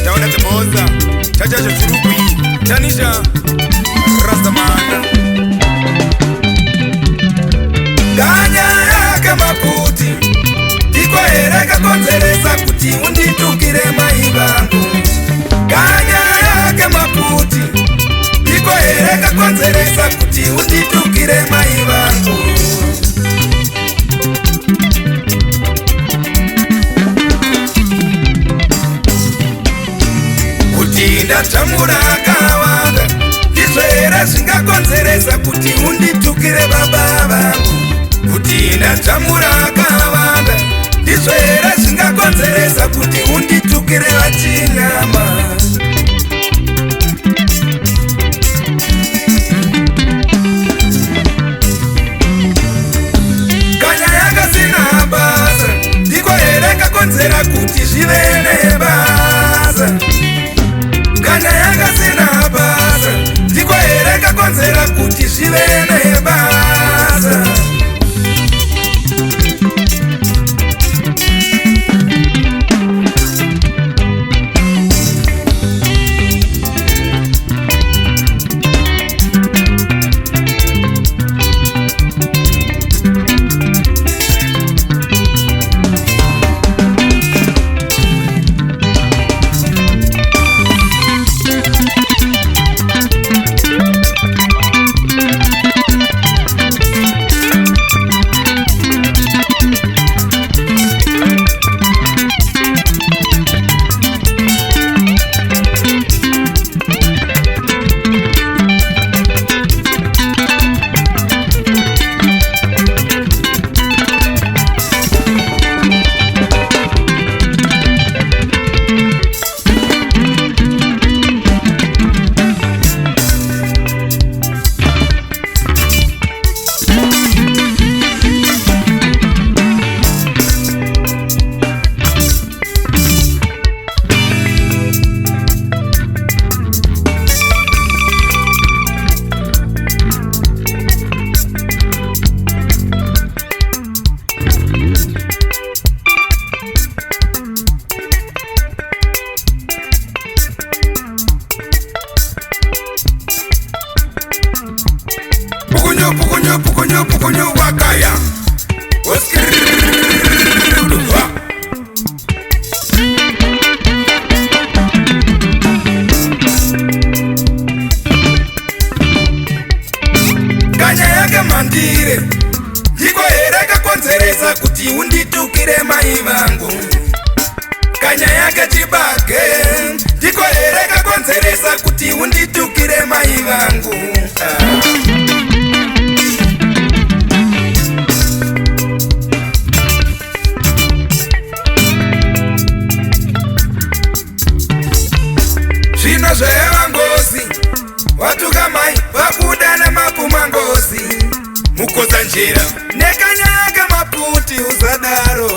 taona teboza chachacho chirukwi tanisha rastamana Kanyaya KEMAPUTI iko ereka konzeresa kuti unditukire mai vangu Kanyaya KEMAPUTI iko ereka konzeresa kuti unditukire mai vangu Ndachamura kawanda ndizvera zvingakonzeresa kuti unditukire baba vangu kuti ndachamura kawanda ndizvera zvingakonzeresa kuti unditukire vachinyama Kanyaya kasina basa ndiko here kakonzera kuti zvive nebasa Kanyaya kasina basa ndiko here kakonzera kuti zvive nebasa Pukunyo wakaya Kanyaya kamandire ndiko here kakonzeresa kuti unditukire mai vangu Kanyaya kachibage ndiko here kakonzeresa kuti unditukire mai vangu Zvino zveva ngozi watuka mai vakuda nemapuma ngozi mukodza njira nekanyaya KEMAPUTI usadaro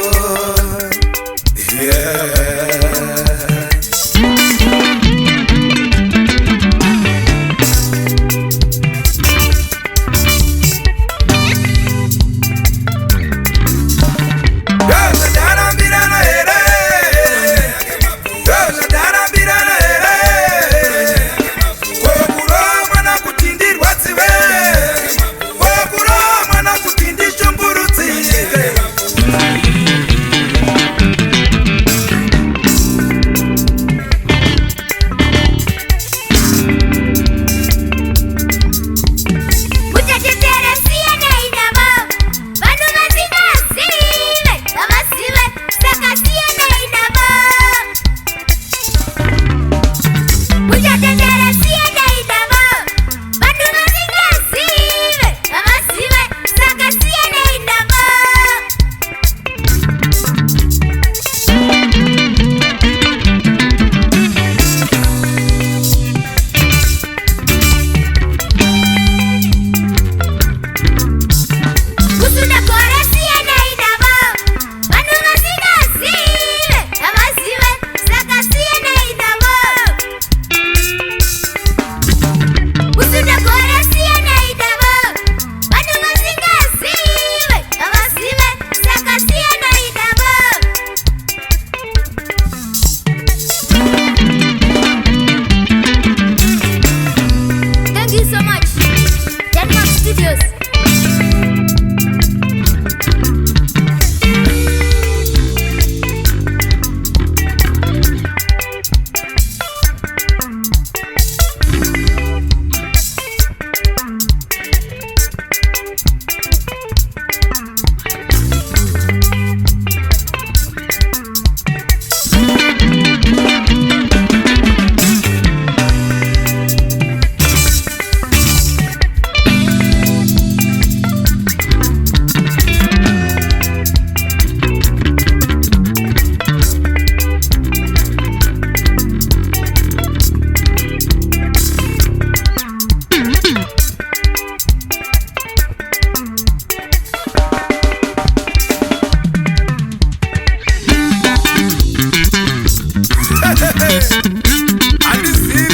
Andisiri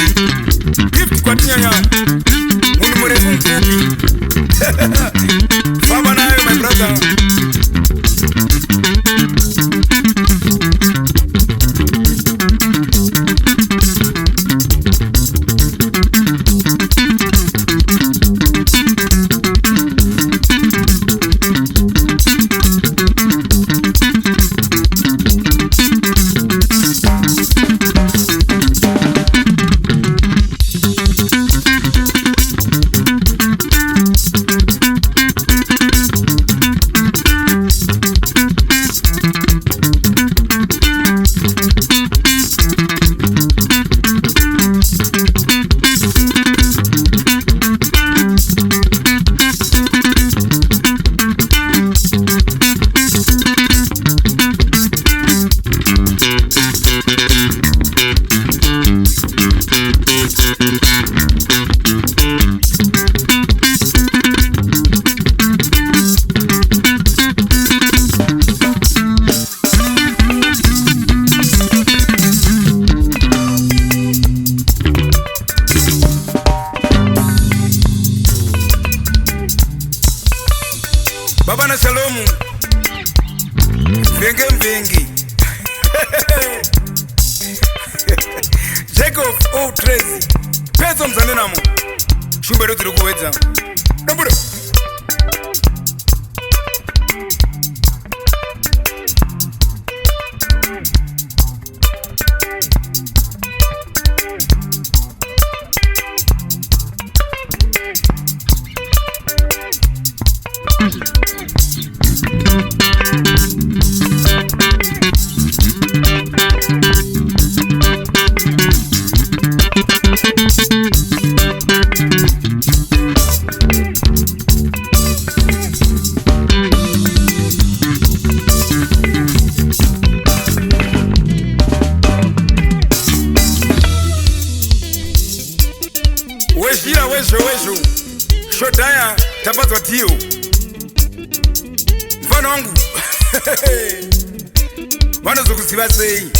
gift kwa tinyanya mundu mrefu mfupi. Fama nayo my brother. Baba na Shalomu Mvengi Jacob O Tracy Pezo mzanenamo Shumbero tirukuweza Nambura Wesho Shotaya tapazwa tio mfano wangu wana zokusiba sei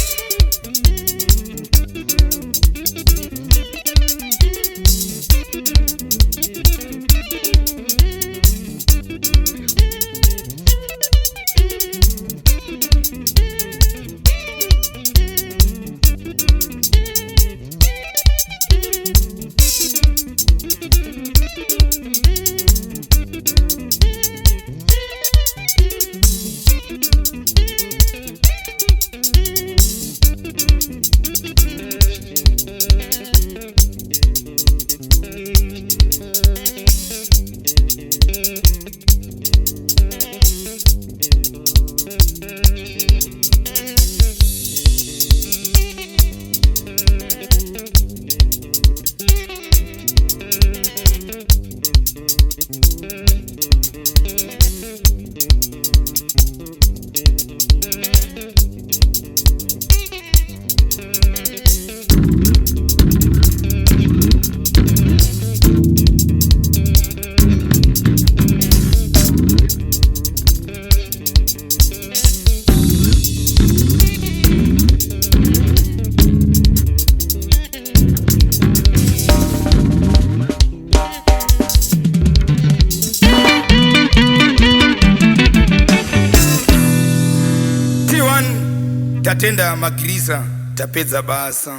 Tatenda magiriza tapeza basa.